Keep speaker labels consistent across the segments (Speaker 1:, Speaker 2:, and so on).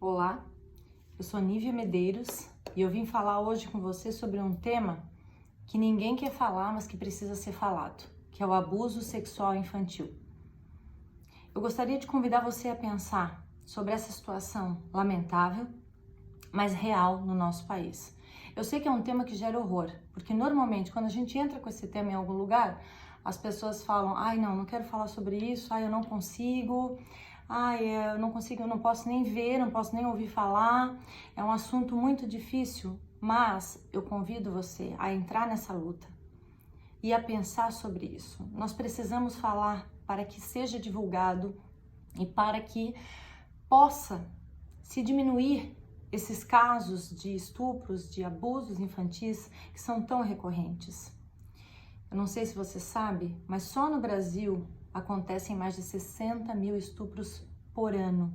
Speaker 1: Olá, eu sou Nívia Medeiros e eu vim falar hoje com você sobre um tema que ninguém quer falar, mas que precisa ser falado, que é o abuso sexual infantil. Eu gostaria de convidar você a pensar sobre essa situação lamentável, mas real no nosso país. Eu sei que é um tema que gera horror, porque normalmente quando a gente entra com esse tema em algum lugar, as pessoas falam: ai, não quero falar sobre isso, ai, eu não consigo, ai, eu não consigo, eu não posso nem ver, não posso nem ouvir falar, é um assunto muito difícil, mas eu convido você a entrar nessa luta e a pensar sobre isso. Nós precisamos falar para que seja divulgado e para que possa se diminuir esses casos de estupros, de abusos infantis que são tão recorrentes. Eu não sei se você sabe, mas só no Brasil acontecem mais de 60 mil estupros por ano.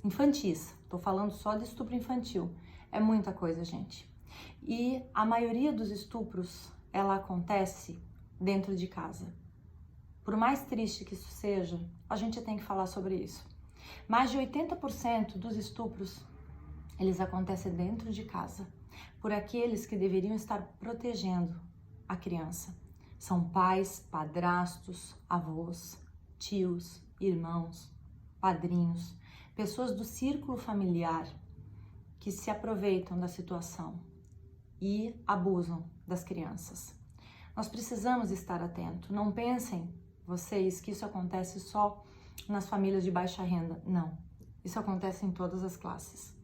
Speaker 1: Infantis, estou falando só de estupro infantil. É muita coisa, gente. E a maioria dos estupros, ela acontece dentro de casa. Por mais triste que isso seja, a gente tem que falar sobre isso. Mais de 80% dos estupros, eles acontecem dentro de casa, por aqueles que deveriam estar protegendo a criança. São pais, padrastos, avós, tios, irmãos, padrinhos, pessoas do círculo familiar que se aproveitam da situação e abusam das crianças. Nós precisamos estar atentos. Não pensem, vocês, que isso acontece só nas famílias de baixa renda. Não, isso acontece em todas as classes.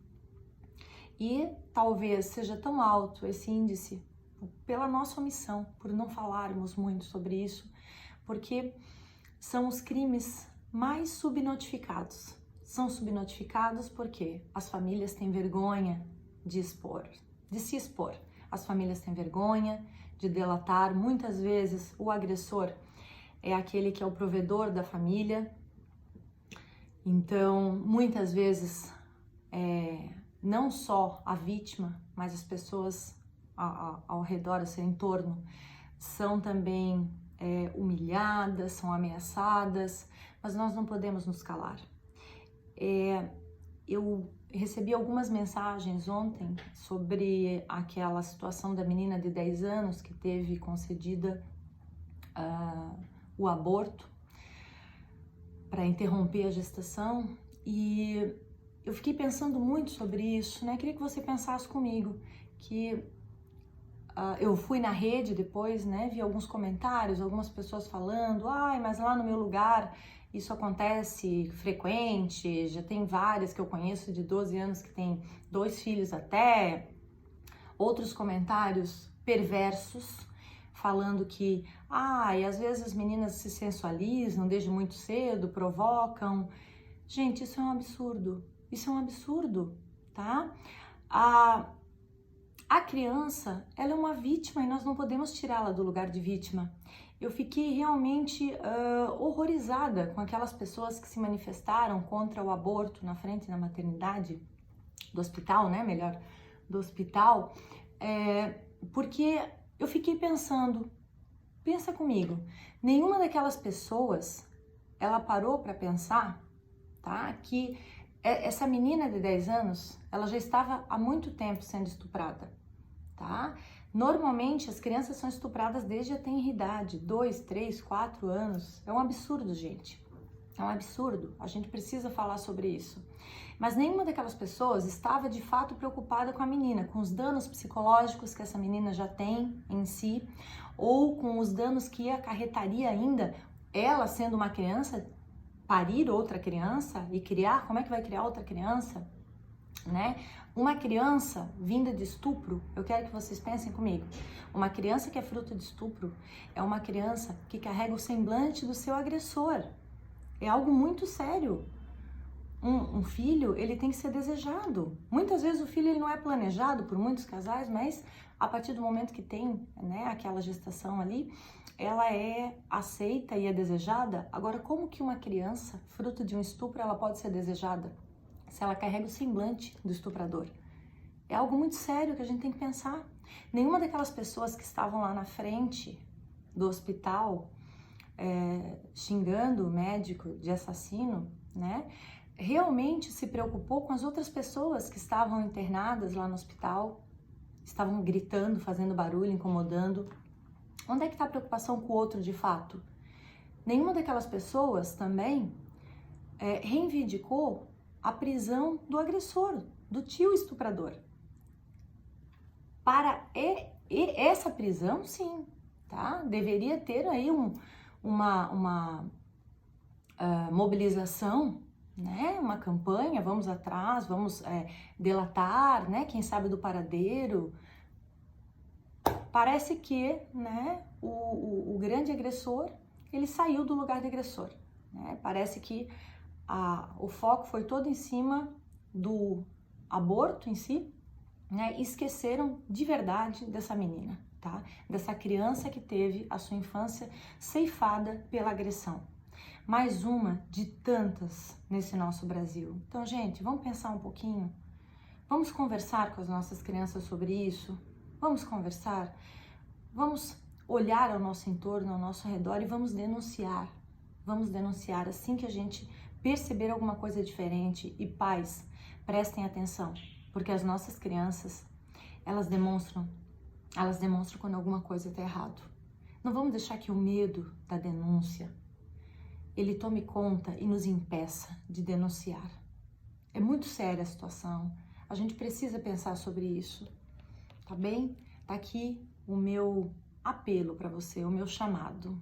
Speaker 1: E talvez seja tão alto esse índice pela nossa omissão, por não falarmos muito sobre isso, porque são os crimes mais subnotificados. São subnotificados porque as famílias têm vergonha de se expor. As famílias têm vergonha de delatar. Muitas vezes o agressor é aquele que é o provedor da família. Então, muitas vezes, não só a vítima, mas as pessoas ao redor, ao seu entorno, são também humilhadas, são ameaçadas, mas nós não podemos nos calar. Eu recebi algumas mensagens ontem sobre aquela situação da menina de 10 anos que teve concedida o aborto para interromper a gestação, e eu fiquei pensando muito sobre isso, né? Queria que você pensasse comigo, que eu fui na rede depois, né? Vi alguns comentários, algumas pessoas falando: ai, mas lá no meu lugar isso acontece frequente, já tem várias que eu conheço de 12 anos que tem 2 filhos até. Outros comentários perversos, falando que, e às vezes as meninas se sensualizam desde muito cedo, provocam. Gente, isso é um absurdo. Isso é um absurdo, tá? A criança, ela é uma vítima e nós não podemos tirá-la do lugar de vítima. Eu fiquei realmente horrorizada com aquelas pessoas que se manifestaram contra o aborto na frente da maternidade, do hospital, né? Melhor, do hospital, porque eu fiquei pensando, pensa comigo, nenhuma daquelas pessoas, ela parou para pensar, tá? Que essa menina de 10 anos, ela já estava há muito tempo sendo estuprada, tá? Normalmente as crianças são estupradas desde a tenra idade, 2, 3, 4 anos. É um absurdo, gente. É um absurdo. A gente precisa falar sobre isso. Mas nenhuma daquelas pessoas estava de fato preocupada com a menina, com os danos psicológicos que essa menina já tem em si, ou com os danos que acarretaria ainda ela, sendo uma criança, parir outra criança e criar. Como é que vai criar outra criança, né? Uma criança vinda de estupro, eu quero que vocês pensem comigo, uma criança que é fruto de estupro é uma criança que carrega o semblante do seu agressor. É algo muito sério. Um filho, ele tem que ser desejado. Muitas vezes o filho ele não é planejado por muitos casais, mas a partir do momento que tem, né, aquela gestação ali, ela é aceita e é desejada. Agora, como que uma criança, fruto de um estupro, ela pode ser desejada? Se ela carrega o semblante do estuprador. É algo muito sério que a gente tem que pensar. Nenhuma daquelas pessoas que estavam lá na frente do hospital xingando o médico de assassino, né? realmente se preocupou com as outras pessoas que estavam internadas lá no hospital, estavam gritando, fazendo barulho, incomodando. Onde é que está a preocupação com o outro de fato? Nenhuma daquelas pessoas também reivindicou a prisão do agressor, do tio estuprador. Para essa prisão, sim, tá? Deveria ter aí uma mobilização, né? Uma campanha, vamos atrás, vamos delatar, né? Quem sabe do paradeiro. Parece que, né, o grande agressor, ele saiu do lugar de agressor, né? Parece que o foco foi todo em cima do aborto em si, né? Esqueceram de verdade dessa menina, tá? Dessa criança que teve a sua infância ceifada pela agressão. Mais uma de tantas nesse nosso Brasil. Então, gente, vamos pensar um pouquinho? Vamos conversar com as nossas crianças sobre isso? Vamos conversar? Vamos olhar ao nosso entorno, ao nosso redor e vamos denunciar. Vamos denunciar assim que a gente perceber alguma coisa diferente. E pais, prestem atenção, porque as nossas crianças, elas demonstram quando alguma coisa está errado. Não vamos deixar que o medo da denúncia, ele tome conta e nos impeça de denunciar. É muito séria a situação, a gente precisa pensar sobre isso, tá bem? Tá aqui o meu apelo para você, o meu chamado.